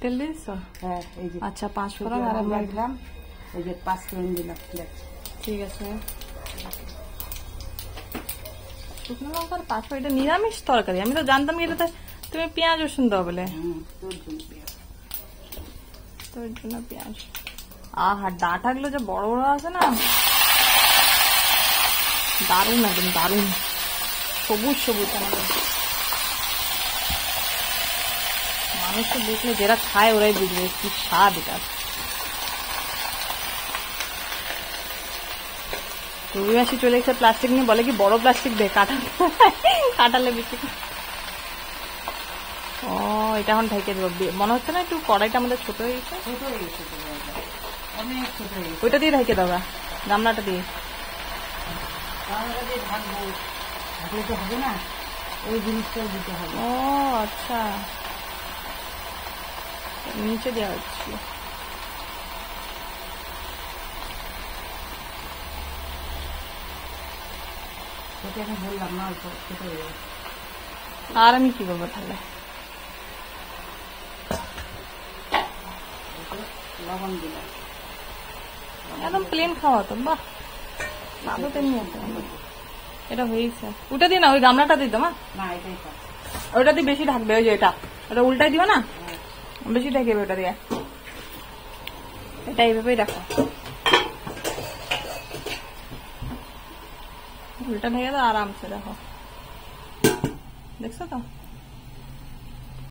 তেল দিয়েছ? হ্যাঁ এই যে। আচ্ছা 5 ফোড়ন আর দিলাম, এই যে 5 ফোড়ন দিলাম। ঠিক আছে। শুকনো লঙ্কার 5 ফোড়ন, এটা নিরামিষ তরকারি, আমি তো জানতাম এটাতে তুমি পেঁয়াজ রসুন দাও বলে। তোর জন্য পেঁয়াজ। আহা ডাঁটাগুলো যে বড় বড় আছে না, দারুণ একদম দারুণ, সবুজ সবুজ। মানুষ তো দেখলে যারা খায় ওরাই বুঝবে কি স্বাদ এটা। রবিবাসী চলে এসে প্লাস্টিক নিয়ে বলে কি বড় প্লাস্টিক দে, কাটালে বেশি। ও এটা এখন ঢেকে দেবো, মনে হচ্ছে না একটু কড়াইটা আমাদের ছোট হয়ে গেছে। ওইটা দিয়ে ঢেকে দেবো, গামলাটা দিয়ে। ঢাকলে তো হবে না, ওই জিনিসটাও দিতে হবে। ও আচ্ছা, নিচে দেওয়া হচ্ছে। সেটা আমি বললাম না, অল্প ছোট হয়ে যাবে। আর আমি কি করবো তাহলে? লবণ দিলাম, একদম প্লেন খাওয়া তো, বাহ ভালো তেমনি আছে। এটা হয়েছে, ওটা দিয়ে না, ওই গামলাটা দিয়ে দাও। না এটাই খাও। ওটা দিয়ে বেশি ঢাকবে, ওই যে এটা ওটা উল্টাই দিও না, বেশি ঢাকবে ওটা দিয়ে। এটা এইভাবেই রাখো, উল্টা ঢেকে দাও আরামসে। দেখো, দেখছো তো?